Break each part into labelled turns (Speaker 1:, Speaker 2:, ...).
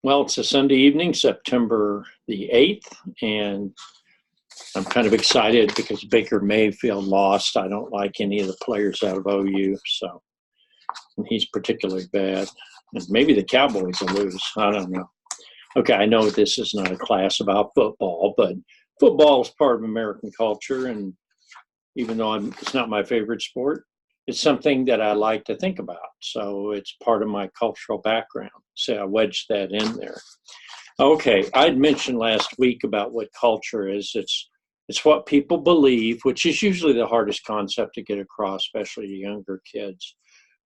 Speaker 1: Well, it's a Sunday evening, September the 8th, and I'm kind of excited because Baker Mayfield lost. I don't like any of the players out of OU, so and he's particularly bad. And maybe the Cowboys will lose. I don't know. Okay, I know this is not a class about football, but football is part of American culture, and even though it's not my favorite sport, it's something that I like to think about. So it's part of my cultural background. So I wedged that in there. Okay, I'd mentioned last week about what culture is. It's what people believe, which is usually the hardest concept to get across, especially to younger kids.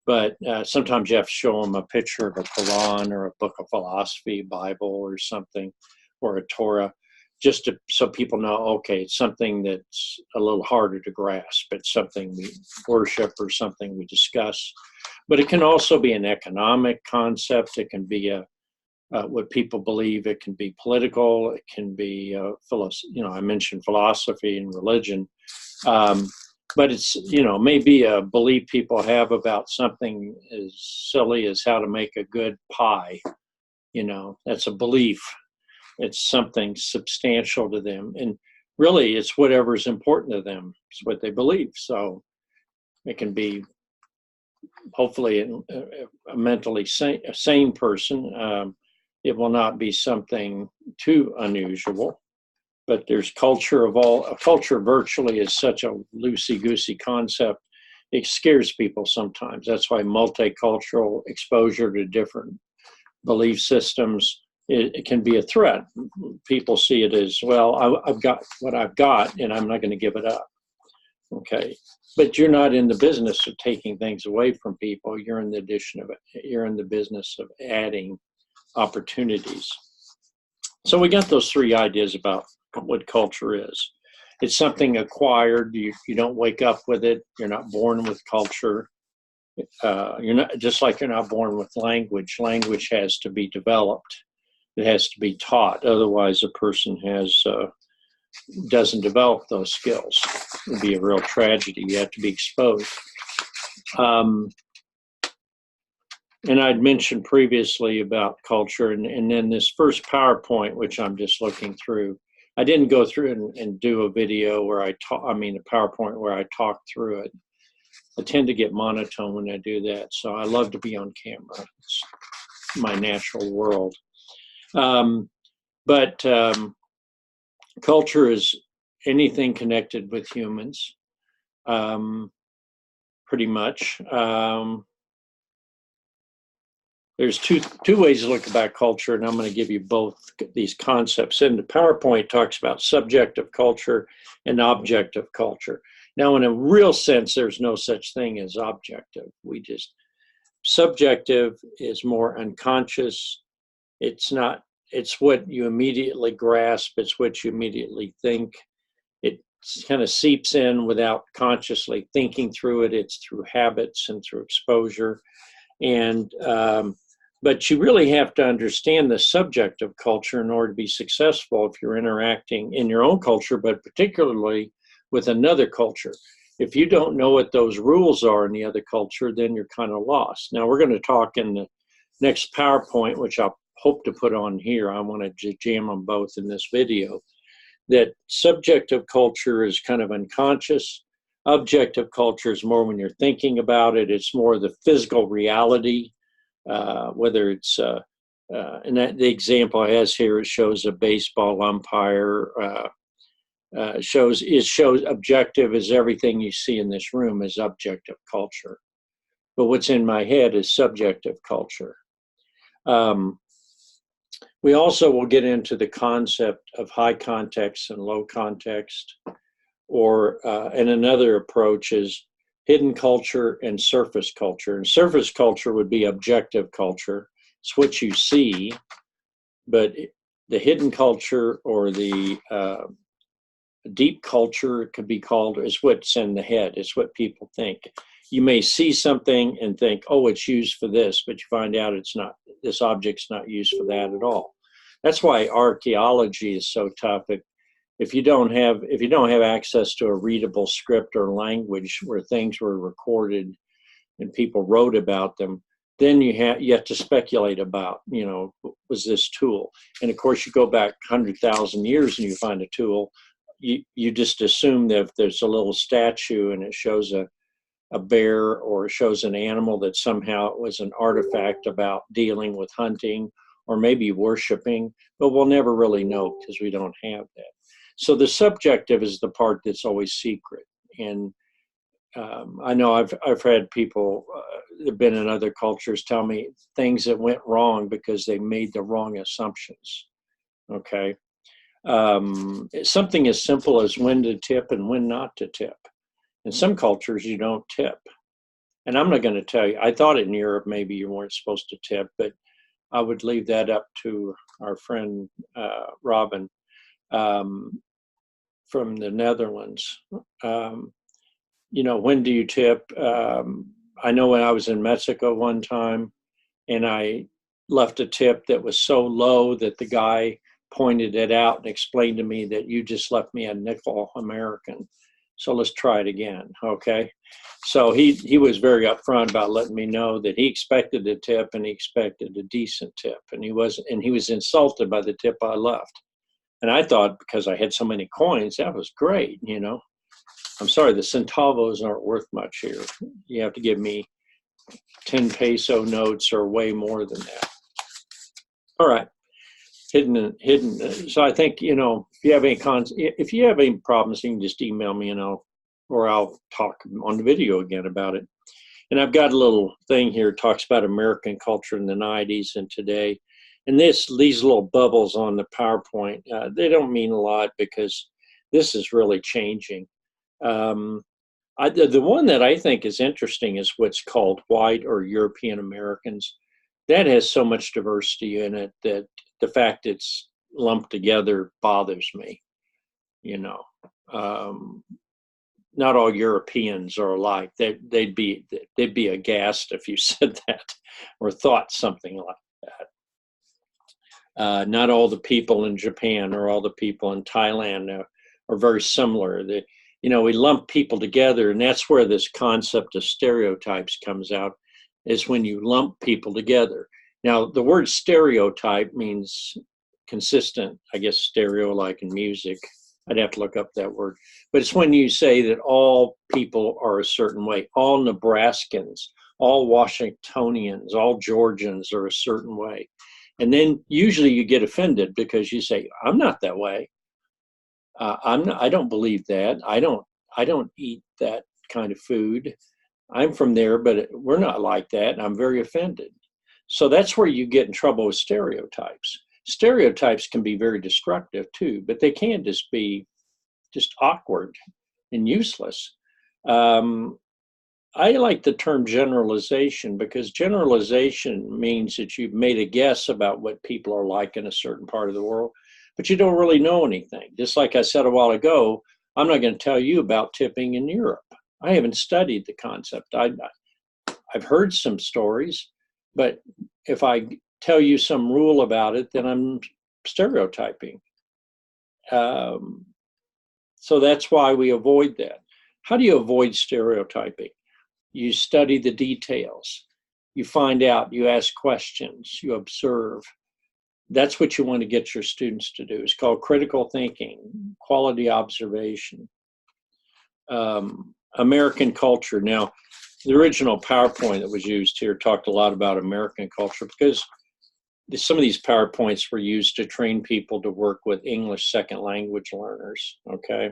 Speaker 1: But sometimes you have to show them a picture of a Quran or a book of philosophy, Bible or something, or a Torah, so people know, okay, it's something that's a little harder to grasp. It's something we worship or something we discuss. But it can also be an economic concept. It can be what people believe. It can be political. It can be, I mentioned philosophy and religion. But it's, maybe a belief people have about something as silly as how to make a good pie. That's a belief. It's something substantial to them. And really, it's whatever's important to them. It's what they believe. So it can be, hopefully, a mentally sane person. It will not be something too unusual. But there's culture culture virtually is such a loosey-goosey concept. It scares people sometimes. That's why multicultural exposure to different belief systems, it can be a threat. People see it as, well, I've got what I've got and I'm not going to give it up. Okay. But you're not in the business of taking things away from people. You're in the business of adding opportunities. So we got those three ideas about what culture is. It's something acquired. You don't wake up with it. You're not born with culture. You're not, just like you're not born with language. Language has to be developed. It has to be taught. Otherwise, a person doesn't develop those skills. It would be a real tragedy. You have to be exposed. And I'd mentioned previously about culture, and then this first PowerPoint, which I'm just looking through, I didn't go through and do a video where a PowerPoint where I talk through it. I tend to get monotone when I do that, so I love to be on camera. It's my natural world. But culture is anything connected with humans, pretty much. There's two ways to look about culture, and I'm going to give you both these concepts. And the PowerPoint talks about subjective culture and objective culture. Now, in a real sense, there's no such thing as objective. Subjective is more unconscious. It's what you immediately grasp. It's what you immediately think. It kind of seeps in without consciously thinking through it. It's through habits and through exposure. But you really have to understand the subject of culture in order to be successful if you're interacting in your own culture, but particularly with another culture. If you don't know what those rules are in the other culture, then you're kind of lost. Now, we're going to talk in the next PowerPoint, which I'll hope to put on here. I want to jam them both in this video. That subjective culture is kind of unconscious. Objective culture is more when you're thinking about it. It's more the physical reality. Whether it's, and the example I has here, it shows a baseball umpire, shows objective is everything you see in this room is objective culture. But what's in my head is subjective culture. We also will get into the concept of high context and low context, and another approach is hidden culture and surface culture. And surface culture would be objective culture. It's what you see, but the hidden culture or the deep culture, it could be called, is what's in the head. It's what people think. You may see something and think, oh, it's used for this, but you find out it's not. This object's not used for that at all. That's why archaeology is so tough. If you don't have access to a readable script or language where things were recorded and people wrote about them, then you have to speculate about, was this tool? And of course, you go back 100,000 years and you find a tool, you just assume that if there's a little statue and it shows a bear or it shows an animal, that somehow it was an artifact about dealing with hunting or maybe worshiping, but we'll never really know because we don't have that. So the subjective is the part that's always secret. And I know I've had people that have been in other cultures tell me things that went wrong because they made the wrong assumptions. Okay. Something as simple as when to tip and when not to tip. In some cultures, you don't tip. And I'm not going to tell you, I thought in Europe maybe you weren't supposed to tip, but I would leave that up to our friend Robin from the Netherlands. When do you tip? I know when I was in Mexico one time and I left a tip that was so low that the guy pointed it out and explained to me that you just left me a nickel American. So let's try it again, okay? So he was very upfront about letting me know that he expected a tip and he expected a decent tip, and he was insulted by the tip I left. And I thought because I had so many coins, that was great, I'm sorry, the centavos aren't worth much here. You have to give me 10 peso notes or way more than that. All right. Hidden. So I think, if you have any problems, you can just email me or I'll talk on the video again about it. And I've got a little thing here, talks about American culture in the 90s and today. And these little bubbles on the PowerPoint, they don't mean a lot because this is really changing. The one that I think is interesting is what's called white or European Americans. That has so much diversity in it that the fact it's lumped together bothers me. Not all Europeans are alike. They'd be aghast if you said that or thought something like that. Not all the people in Japan or all the people in Thailand are very similar. We lump people together, and that's where this concept of stereotypes comes out, is when you lump people together. Now, the word stereotype means consistent, I guess stereo like in music. I'd have to look up that word. But it's when you say that all people are a certain way, all Nebraskans, all Washingtonians, all Georgians are a certain way. And then usually you get offended because you say, I'm not that way. I don't believe that. I don't eat that kind of food. I'm from there, but we're not like that. And I'm very offended. So that's where you get in trouble with stereotypes. Stereotypes can be very destructive too, but they can just be just awkward and useless. I like the term generalization because generalization means that you've made a guess about what people are like in a certain part of the world, but you don't really know anything. Just like I said a while ago, I'm not going to tell you about tipping in Europe. I haven't studied the concept. I've heard some stories, but if I tell you some rule about it, then I'm stereotyping. So that's why we avoid that. How do you avoid stereotyping? You study the details. You find out, you ask questions, you observe. That's what you want to get your students to do. It's called critical thinking, quality observation. American culture. Now, the original PowerPoint that was used here talked a lot about American culture because some of these PowerPoints were used to train people to work with English second language learners, okay?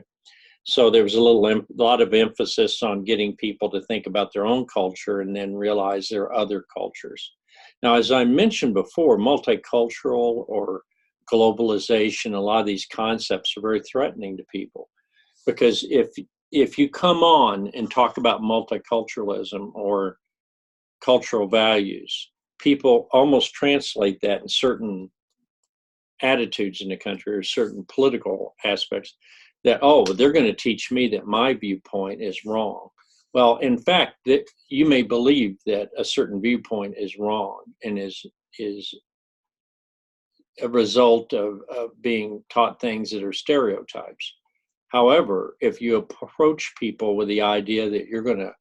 Speaker 1: So there was a lot of emphasis on getting people to think about their own culture and then realize there are other cultures. Now, as I mentioned before, multicultural or globalization, a lot of these concepts are very threatening to people because if you come on and talk about multiculturalism or cultural values, people almost translate that in certain attitudes in the country or certain political aspects that, they're going to teach me that my viewpoint is wrong. Well, in fact, that you may believe that a certain viewpoint is wrong and is a result of being taught things that are stereotypes. However, if you approach people with the idea that you're going to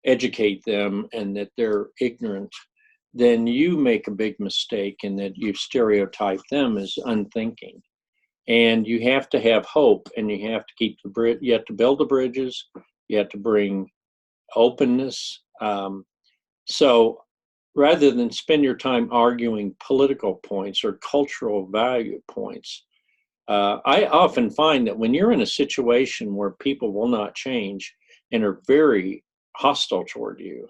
Speaker 1: educate them and that they're ignorant, then you make a big mistake in that you stereotype them as unthinking. And you have to have hope, and you have to keep you have to build the bridges, you have to bring openness. So rather than spend your time arguing political points or cultural value points, I often find that when you're in a situation where people will not change and are very hostile toward you,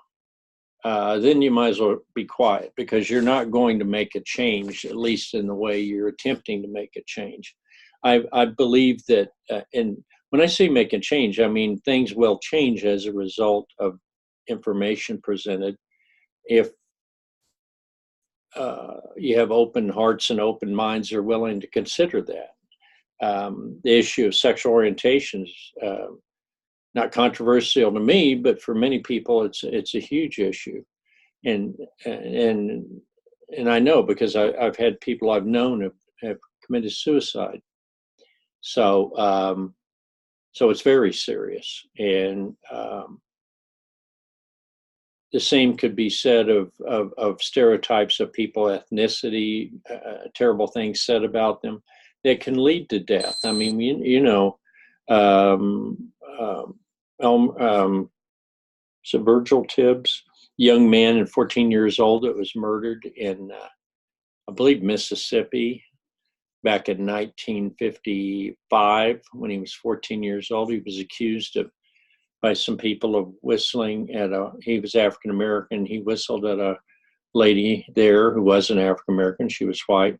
Speaker 1: then you might as well be quiet, because you're not going to make a change, at least in the way you're attempting to make a change. I believe that, and when I say make a change, I mean things will change as a result of information presented if you have open hearts and open minds are willing to consider that. The issue of sexual orientation is not controversial to me, but for many people, it's a huge issue, and I know, because I've had people I've known have committed suicide. So so it's very serious, and the same could be said of stereotypes of people, ethnicity, terrible things said about them that can lead to death. I mean, so Virgil Tibbs, young man and 14 years old, that was murdered in, I believe, Mississippi back in 1955 when he was 14 years old. He was accused by some people of whistling he was African American. He whistled at a lady there who wasn't African American. She was white.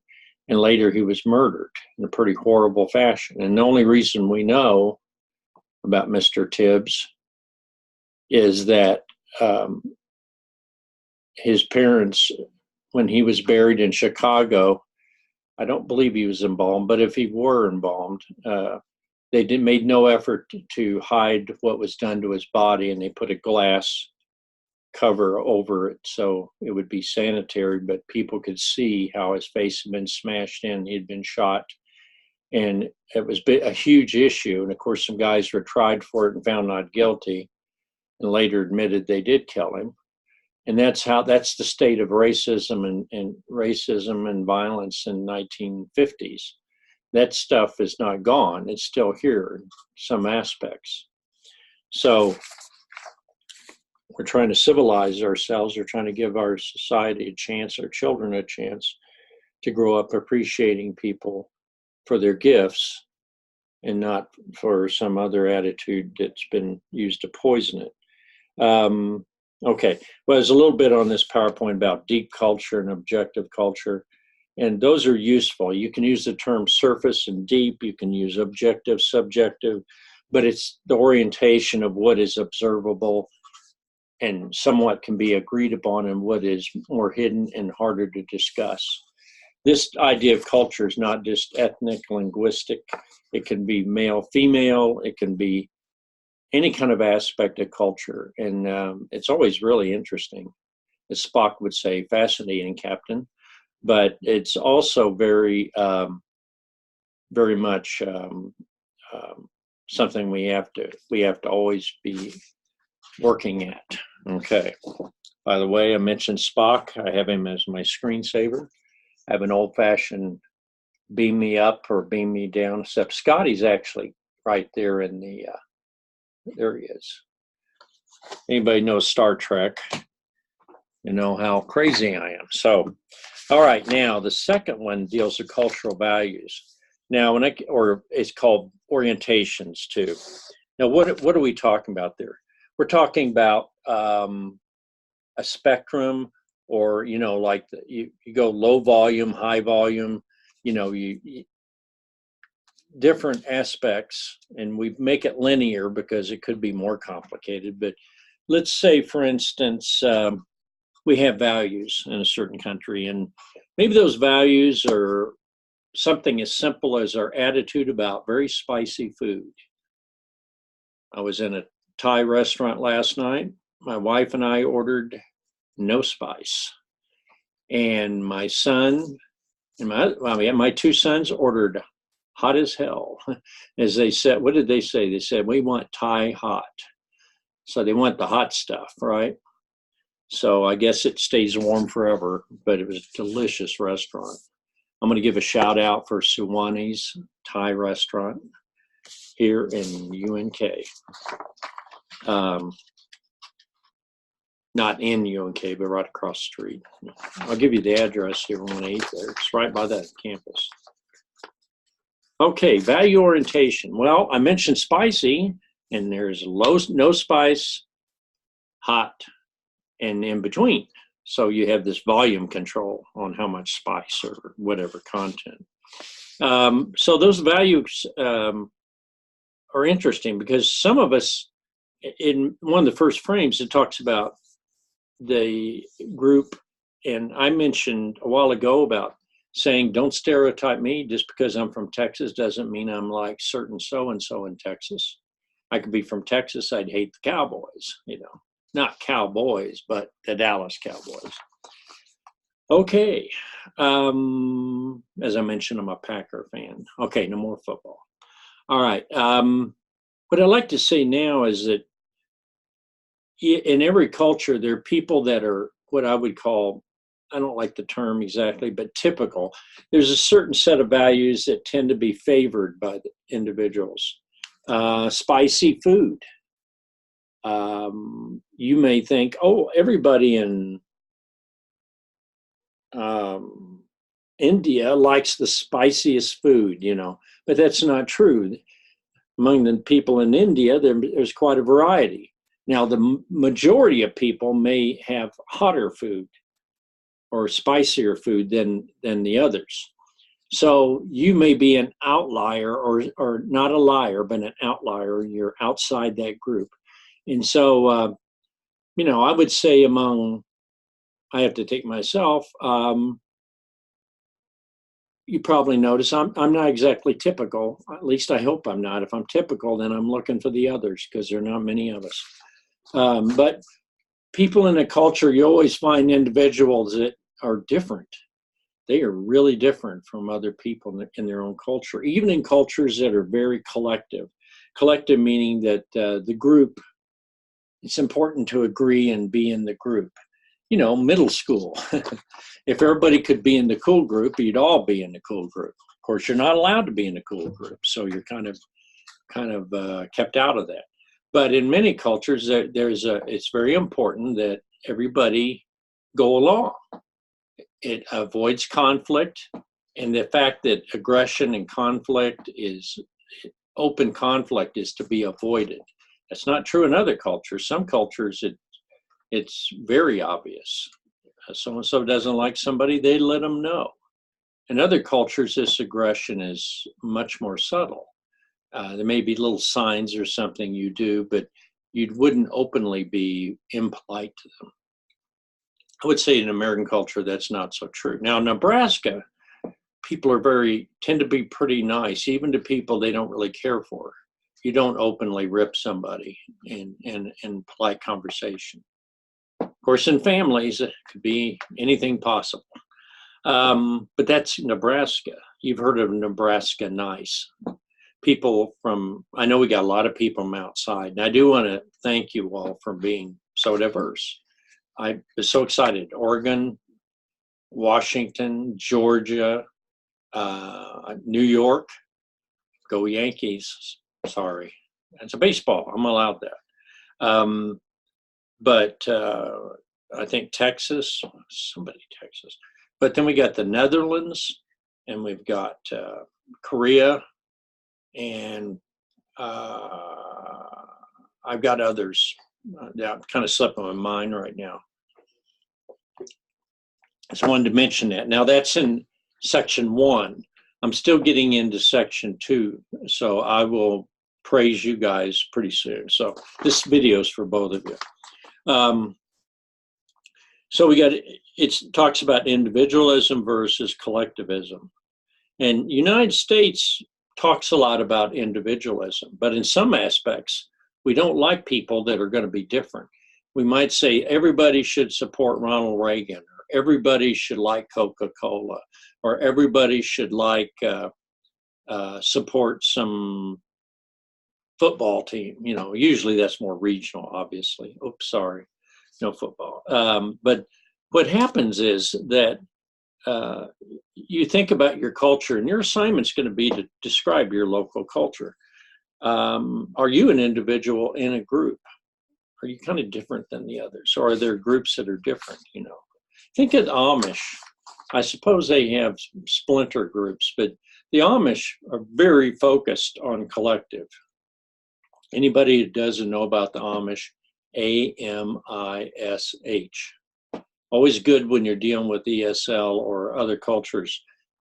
Speaker 1: And later he was murdered in a pretty horrible fashion. And the only reason we know about Mr. Tibbs is that his parents, when he was buried in Chicago, I don't believe he was embalmed, but if he were embalmed, they made no effort to hide what was done to his body, and they put a glass cover over it so it would be sanitary, but people could see how his face had been smashed in. He'd been shot, and it was a huge issue. And of course, some guys were tried for it and found not guilty, and later admitted they did kill him. And that's the state of racism and violence in 1950s. That stuff is not gone. It's still here in some aspects. So we're trying to civilize ourselves. We're trying to give our society a chance, our children a chance to grow up appreciating people for their gifts and not for some other attitude that's been used to poison it. Okay, well, there's a little bit on this PowerPoint about deep culture and objective culture, and those are useful. You can use the term surface and deep, you can use objective, subjective, but it's the orientation of what is observable and somewhat can be agreed upon, and what is more hidden and harder to discuss. This idea of culture is not just ethnic, linguistic. It can be male, female, it can be any kind of aspect of culture. And it's always really interesting. As Spock would say, fascinating, Captain. But it's also very, very much something we have to always be working at. Okay. By the way, I mentioned Spock. I have him as my screensaver. I have an old-fashioned beam me up or beam me down, except Scotty's actually right there in the there he is. Anybody knows Star Trek, you know how crazy I am. So, all right, now the second one deals with cultural values. Now, or it's called orientations too. Now, what are we talking about there? We're talking about a spectrum, or like you go low volume, high volume. You different aspects, and we make it linear because it could be more complicated. But let's say, for instance, we have values in a certain country, and maybe those values are something as simple as our attitude about very spicy food. I was in a Thai restaurant last night. My wife and I ordered no spice, and my son and my two sons ordered hot as hell. As they said, what did they say? They said, we want Thai hot. So they want the hot stuff, right? So I guess it stays warm forever, but it was a delicious restaurant. I'm going to give a shout out for Suwani's Thai restaurant here in UNK. Not in UNK, but right across the street. I'll give you the address here when I eat there. It's right by that campus. Okay, value orientation. Well, I mentioned spicy, and there's low, no spice, hot, and in between. So you have this volume control on how much spice or whatever content. So those values are interesting because some of us, in one of the first frames, it talks about the group, and I mentioned a while ago about saying, don't stereotype me. Just because I'm from Texas doesn't mean I'm like certain so-and-so in Texas. I could be from Texas, I'd hate the Cowboys, you know, not Cowboys, but the Dallas Cowboys. Okay, as I mentioned, I'm a Packer fan. Okay, no more football. All right, what I like to say now is that in every culture, there are people that are what I would call, I don't like the term exactly, but typical. There's a certain set of values that tend to be favored by the individuals. Spicy food. You may think, oh, everybody in India likes the spiciest food, you know, but that's not true. Among the people in India, there's quite a variety. Now, the majority of people may have hotter food or spicier food than the others. So you may be an outlier or not a liar, but an outlier. You're outside that group. And so, you know, I would say I have to take myself, you probably notice I'm not exactly typical. At least I hope I'm not. If I'm typical, then I'm looking for the others because there are not many of us. But people in a culture, you always find individuals that are different. They are really different from other people in their own culture, even in cultures that are very collective. Collective meaning that the group, it's important to agree and be in the group. You know, middle school. If everybody could be in the cool group, you'd all be in the cool group. Of course, you're not allowed to be in the cool group, so you're kind of kept out of that. But in many cultures, it's very important that everybody go along. It avoids conflict, and the fact that aggression and open conflict is to be avoided. That's not true in other cultures. Some cultures, it's very obvious. So-and-so doesn't like somebody, they let them know. In other cultures, this aggression is much more subtle. There may be little signs or something you do, but you wouldn't openly be impolite to them. I would say in American culture, that's not so true. Now, Nebraska, people tend to be pretty nice, even to people they don't really care for. You don't openly rip somebody in polite conversation. Of course, in families, it could be anything possible. But that's Nebraska. You've heard of Nebraska nice. I know we got a lot of people from outside, and I do want to thank you all for being so diverse. I was so excited. Oregon, Washington, Georgia, New York, go Yankees. Sorry. It's a baseball. I'm allowed that. But I think Texas. But then we got the Netherlands, and we've got Korea, and I've got others that kind of slipping my mind right now. I just wanted to mention that. Now that's in section 1. I'm still getting into section 2, so I will praise you guys pretty soon. So this video is for both of you. So it talks about individualism versus collectivism. And United States talks a lot about individualism, but in some aspects, we don't like people that are going to be different. We might say everybody should support Ronald Reagan, or everybody should like Coca-Cola, or everybody should support some football team. You know, usually that's more regional, obviously. Oops, sorry. no football. But what happens is that you think about your culture, and your assignment's going to be to describe your local culture. Are you an individual in a group? Are you kind of different than the others? Or are there groups that are different, you know? Think of the Amish. I suppose they have splinter groups, but the Amish are very focused on collective. Anybody who doesn't know about the Amish, A-M-I-S-H. Always good when you're dealing with ESL or other cultures.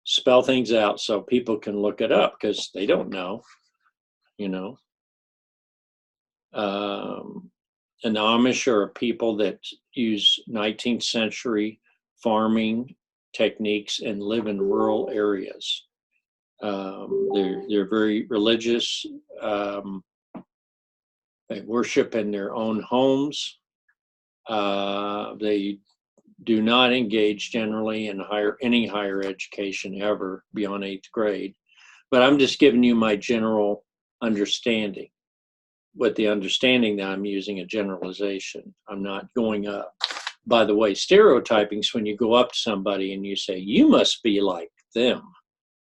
Speaker 1: Spell things out so people can look it up because they don't know, you know. And the Amish are people that use 19th century farming techniques and live in rural areas. They're very religious. They worship in their own homes. They do not engage generally in any higher education ever beyond 8th grade. But I'm just giving you my general understanding, with the understanding that I'm using a generalization. I'm not going up. By the way, stereotyping is when you go up to somebody and you say, you must be like them,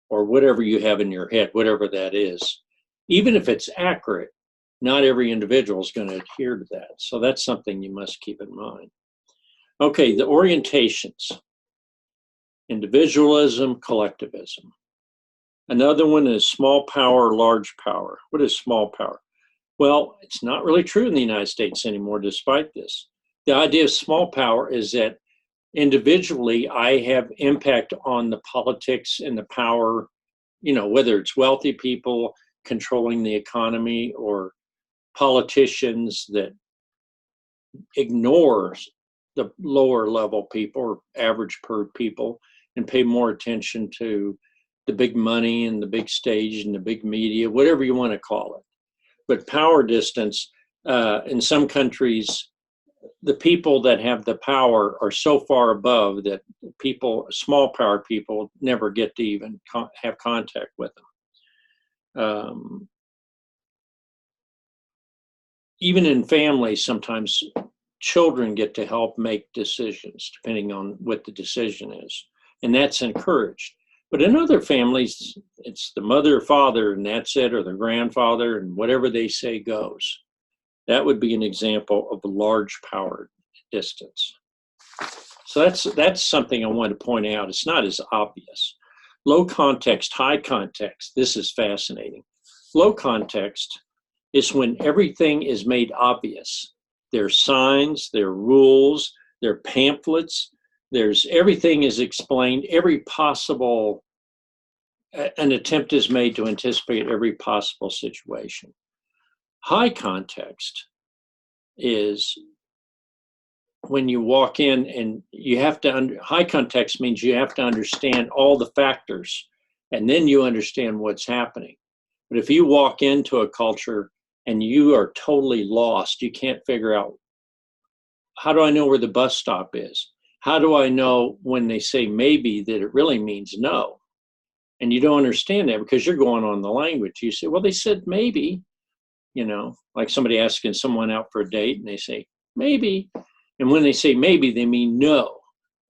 Speaker 1: or whatever you have in your head, whatever that is. Even if it's accurate, not every individual is going to adhere to that. So that's something you must keep in mind. Okay, the orientations. Individualism, collectivism. Another one is small power, large power. What is small power? Well, it's not really true in the United States anymore, despite this. The idea of small power is that individually I have impact on the politics and the power, you know, whether it's wealthy people controlling the economy or politicians that ignore the lower level people or average per people and pay more attention to the big money and the big stage and the big media, whatever you want to call it. But power distance, in some countries, the people that have the power are so far above that people, small power people, never get to even have contact with them. Even in families, sometimes children get to help make decisions depending on what the decision is, and that's encouraged. But in other families, it's the mother or father, and that's it, or the grandfather, and whatever they say goes. That would be an example of a large power distance. So that's something I want to point out. It's not as obvious. Low context, high context. This is fascinating. Low context is when everything is made obvious. There are signs, there are rules, there are pamphlets, everything is explained, every possible, an attempt is made to anticipate every possible situation. High context is when you walk in and you have to, high context means you have to understand all the factors and then you understand what's happening. But if you walk into a culture and you are totally lost, you can't figure out, how do I know where the bus stop is? How do I know when they say maybe that it really means no? And you don't understand that because you're going on the language. You say, well, they said maybe, you know, like somebody asking someone out for a date and they say, maybe. And when they say maybe, they mean no,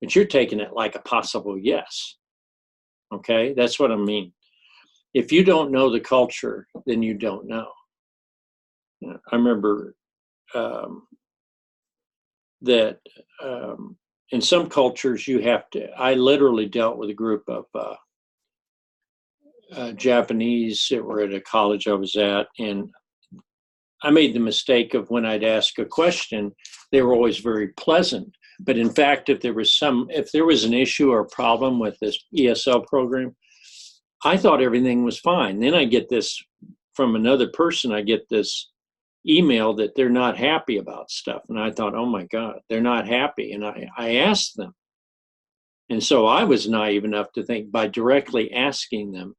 Speaker 1: but you're taking it like a possible yes. Okay, that's what I mean. If you don't know the culture, then you don't know. I remember that in some cultures you have to, I literally dealt with a group of Japanese that were at a college I was at, and I made the mistake of when I'd ask a question, they were always very pleasant. But in fact, if there was an issue or a problem with this ESL program, I thought everything was fine. Then I get this from another person, I get this email that they're not happy about stuff. And I thought, oh my God, they're not happy. And I asked them. And so I was naive enough to think by directly asking them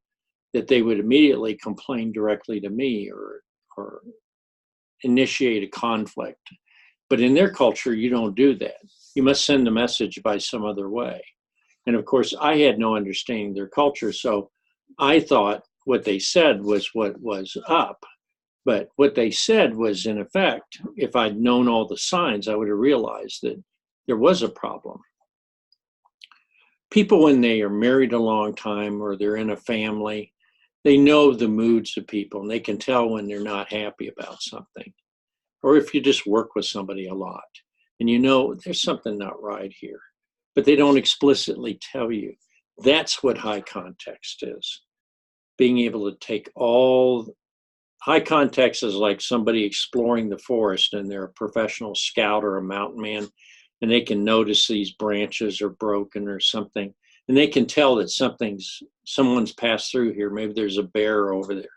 Speaker 1: that they would immediately complain directly to me or initiate a conflict. But in their culture, you don't do that. You must send the message by some other way. And of course, I had no understanding of their culture. So I thought what they said was what was up. But what they said was, in effect, if I'd known all the signs, I would have realized that there was a problem. People, when they are married a long time or they're in a family, they know the moods of people and they can tell when they're not happy about something. Or if you just work with somebody a lot and you know there's something not right here, but they don't explicitly tell you. That's what high context is. Being able to take all high context is like somebody exploring the forest and they're a professional scout or a mountain man, and they can notice these branches are broken or something, and they can tell that someone's passed through here. Maybe there's a bear over there.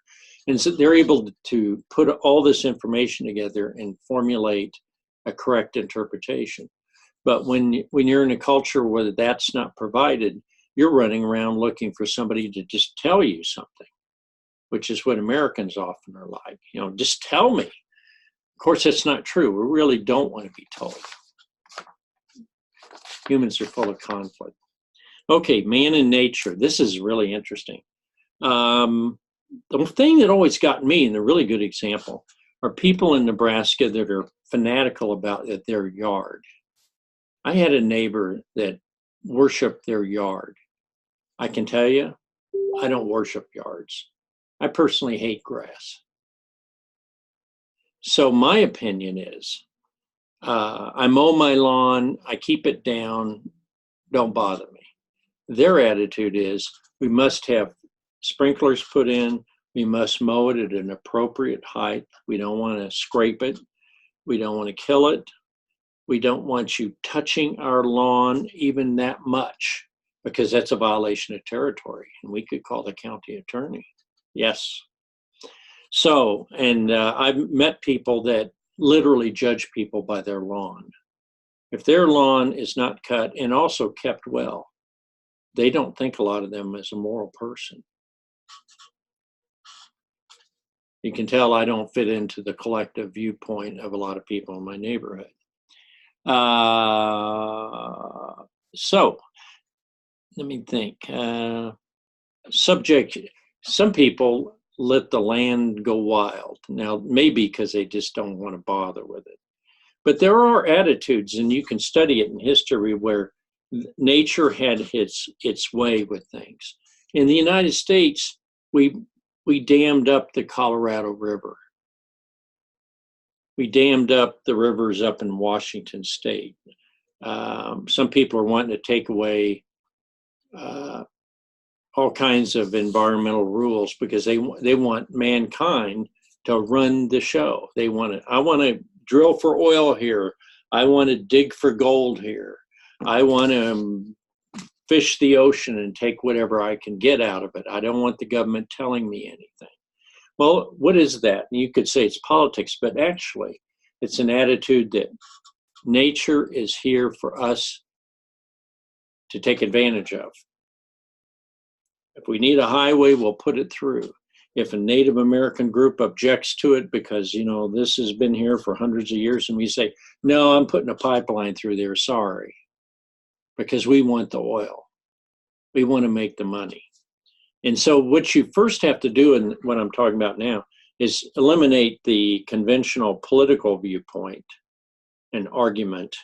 Speaker 1: And so they're able to put all this information together and formulate a correct interpretation. But when you're in a culture where that's not provided, you're running around looking for somebody to just tell you something, which is what Americans often are like. Just tell me. Of course, that's not true. We really don't want to be told. Humans are full of conflict. Okay, man and nature. This is really interesting. The thing that always got me, and a really good example, are people in Nebraska that are fanatical about their yard. I had a neighbor that worshiped their yard. I can tell you, I don't worship yards. I personally hate grass. So my opinion is, I mow my lawn, I keep it down, don't bother me. Their attitude is, we must have sprinklers put in, we must mow it at an appropriate height. We don't want to scrape it. We don't want to kill it. We don't want you touching our lawn even that much, because that's a violation of territory, and we could call the county attorney. Yes. So, and I've met people that literally judge people by their lawn. If their lawn is not cut and also kept well, they don't think a lot of them as a moral person. You can tell I don't fit into the collective viewpoint of a lot of people in my neighborhood. So, let me think. Some people let the land go wild. Now, maybe because they just don't want to bother with it. But there are attitudes, and you can study it in history, where nature had its way with things. In the United States, we dammed up the Colorado River. We dammed up the rivers up in Washington State. Some people are wanting to take away all kinds of environmental rules because they want mankind to run the show. I want to drill for oil here. I want to dig for gold here. I want to fish the ocean and take whatever I can get out of it. I don't want the government telling me anything. Well, what is that? And you could say it's politics, but actually it's an attitude that nature is here for us to take advantage of. If we need a highway, we'll put it through. If a Native American group objects to it because, this has been here for hundreds of years, and we say, no, I'm putting a pipeline through there, sorry. Because we want the oil. We want to make the money. And so what you first have to do, and what I'm talking about now, is eliminate the conventional political viewpoint and argument,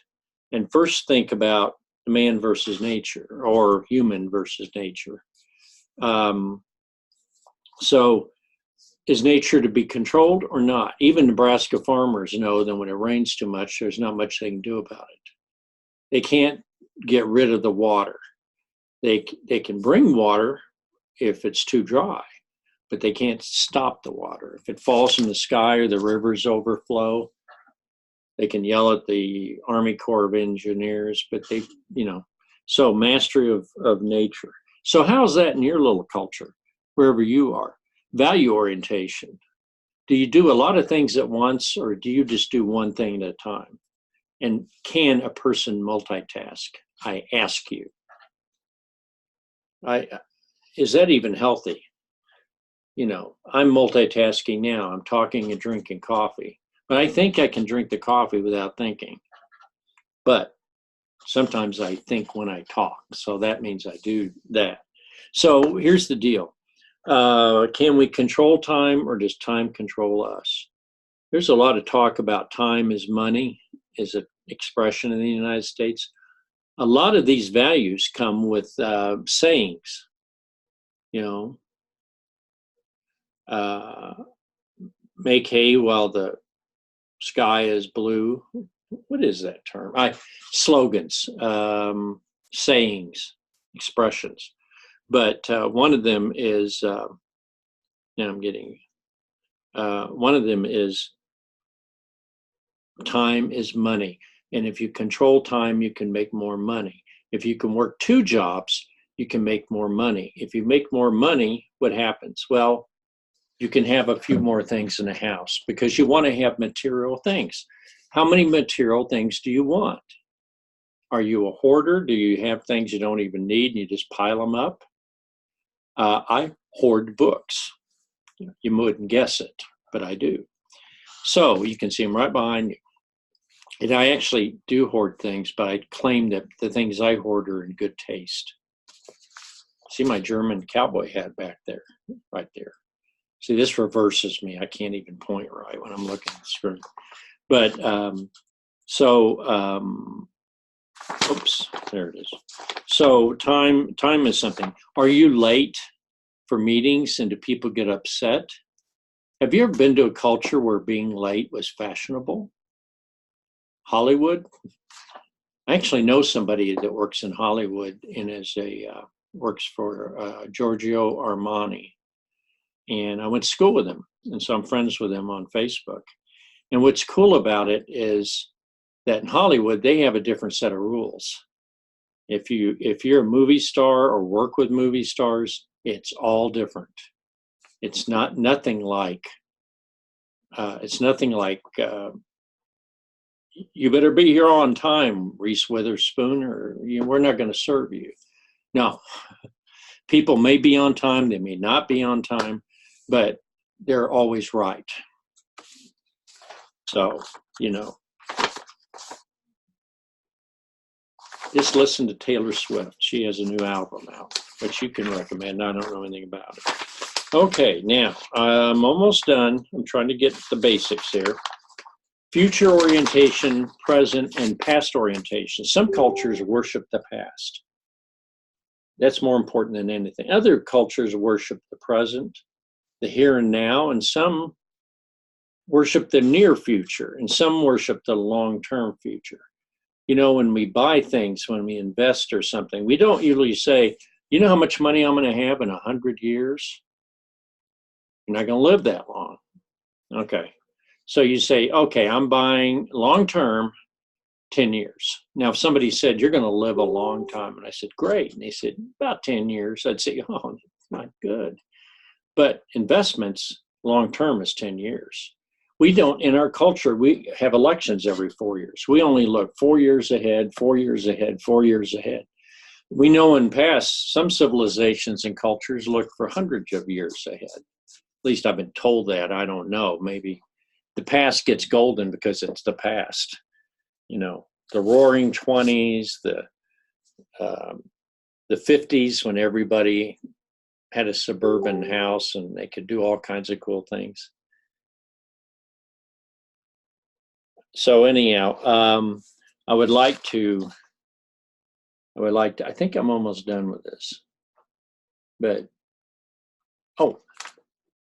Speaker 1: and first think about man versus nature, or human versus nature. So is nature to be controlled or not? Even Nebraska farmers know that when it rains too much, there's not much they can do about it. They can't get rid of the water. They can bring water if it's too dry, but they can't stop the water. If it falls from the sky or the rivers overflow, they can yell at the Army Corps of Engineers, but so mastery of nature. So how's that in your little culture, wherever you are? Value orientation. Do you do a lot of things at once, or do you just do one thing at a time? And can a person multitask? I ask you. Is that even healthy? I'm multitasking now. I'm talking and drinking coffee. But I think I can drink the coffee without thinking. But sometimes I think when I talk. So that means I do that. So here's the deal. Can we control time, or does time control us? There's a lot of talk about time is money, is an expression in the United States. A lot of these values come with sayings, you know, uh, make hay while the sky is blue. What is that term? Slogans, sayings, expressions. But one of them is, now I'm getting, one of them is time is money. And if you control time, you can make more money. If you can work 2 jobs, you can make more money. If you make more money, what happens? Well, you can have a few more things in the house because you want to have material things. How many material things do you want? Are you a hoarder? Do you have things you don't even need and you just pile them up? I hoard books. You wouldn't guess it, but I do. So you can see them right behind you. And I actually do hoard things, but I claim that the things I hoard are in good taste. See my German cowboy hat back there, right there. See, this reverses me. I can't even point right when I'm looking at the screen. But oops, there it is. So time is something. Are you late for meetings and do people get upset? Have you ever been to a culture where being late was fashionable? Hollywood? I actually know somebody that works in Hollywood and works for Giorgio Armani. And I went to school with him. And so I'm friends with him on Facebook. And what's cool about it is that in Hollywood, they have a different set of rules. If you're a movie star or work with movie stars, it's all different. It's nothing like you better be here on time, Reese Witherspoon, or we're not going to serve you. No, people may be on time, they may not be on time, but they're always right. So, just listen to Taylor Swift. She has a new album out, which you can recommend. I don't know anything about it. Okay, now I'm almost done. I'm trying to get the basics here. Future orientation, present, and past orientation. Some cultures worship the past. That's more important than anything. Other cultures worship the present, the here and now, and some worship the near future, and some worship the long-term future. When we buy things, when we invest or something, we don't usually say, you know how much money I'm going to have in 100 years? You're not going to live that long. Okay. So you say, okay, I'm buying long-term, 10 years. Now, if somebody said, you're going to live a long time, and I said, great. And they said, about 10 years. I'd say, oh, that's not good. But investments, long-term is 10 years. We don't, in our culture, we have elections every 4 years. We only look 4 years ahead, 4 years ahead, 4 years ahead. We know in past, some civilizations and cultures look for hundreds of years ahead. At least I've been told that. I don't know. Maybe the past gets golden because it's the past. The roaring 20s, the 50s, when everybody had a suburban house and they could do all kinds of cool things. So anyhow, I think I'm almost done with this, but,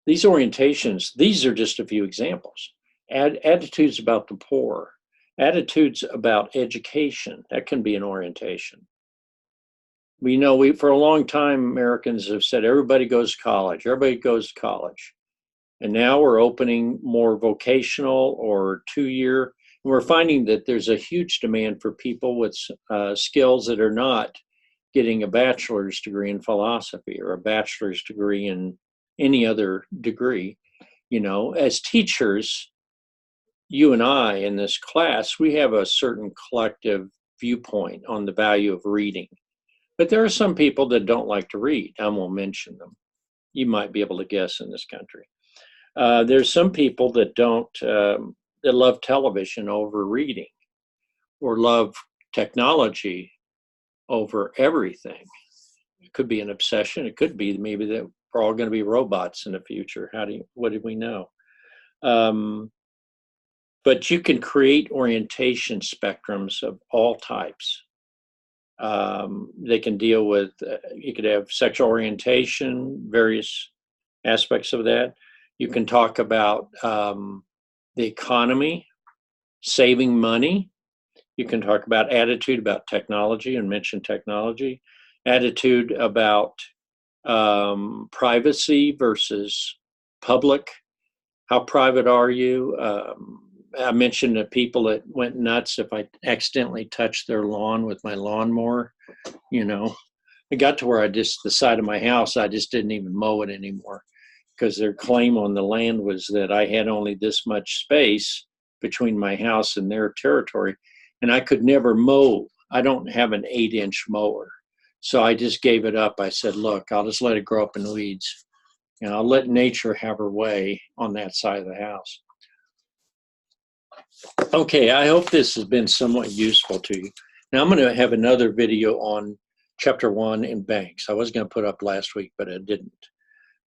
Speaker 1: these orientations, these are just a few examples. Attitudes about the poor, attitudes about education, that can be an orientation. We know for a long time, Americans have said, everybody goes to college, everybody goes to college. And now we're opening more vocational or 2-year. And we're finding that there's a huge demand for people with skills that are not getting a bachelor's degree in philosophy or a bachelor's degree in any other degree. As teachers, you and I in this class, we have a certain collective viewpoint on the value of reading. But there are some people that don't like to read. I won't mention them. You might be able to guess in this country. There's some people that that love television over reading, or love technology over everything. It could be an obsession. It could be maybe that we're all going to be robots in the future. What do we know? But you can create orientation spectrums of all types. They can deal with, you could have sexual orientation, various aspects of that. You can talk about the economy, saving money. You can talk about attitude about technology and mention technology, attitude about privacy versus public. How private are you? I mentioned the people that went nuts if I accidentally touched their lawn with my lawnmower. You know, it got to where the side of my house, I just didn't even mow it anymore because their claim on the land was that I had only this much space between my house and their territory, and I could never mow. I don't have an 8-inch mower. So I just gave it up. I said, look, I'll just let it grow up in weeds. You know, I'll let nature have her way on that side of the house. Okay, I hope this has been somewhat useful to you. Now I'm going to have another video on chapter 1 in banks. I was going to put up last week, but I didn't.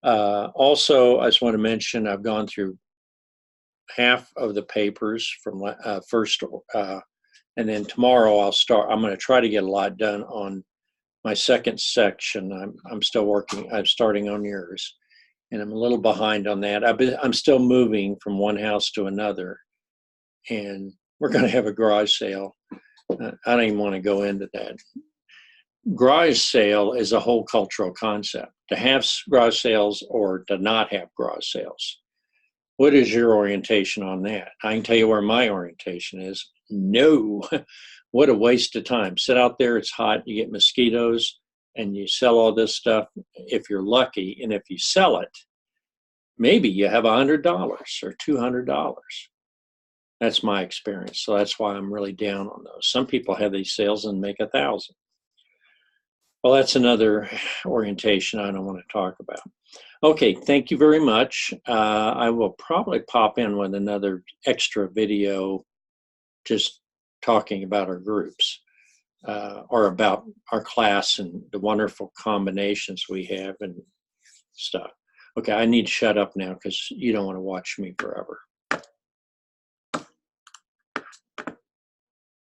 Speaker 1: Also, I just want to mention I've gone through half of the papers from first, and then tomorrow I'm going to try to get a lot done on my second section. I'm still working. I'm starting on yours, and I'm a little behind on that. I'm still moving from one house to another, and we're going to have a garage sale. I don't even want to go into that. Garage sale is a whole cultural concept. To have garage sales or to not have garage sales. What is your orientation on that? I can tell you where my orientation is. No. What a waste of time. Sit out there, it's hot, you get mosquitoes, and you sell all this stuff if you're lucky. And if you sell it, maybe you have $100 or $200. That's my experience. So that's why I'm really down on those. Some people have these sales and make 1,000. Well, that's another orientation I don't want to talk about. Okay, thank you very much. I will probably pop in with another extra video just talking about our groups or about our class and the wonderful combinations we have and stuff. Okay, I need to shut up now because you don't want to watch me forever.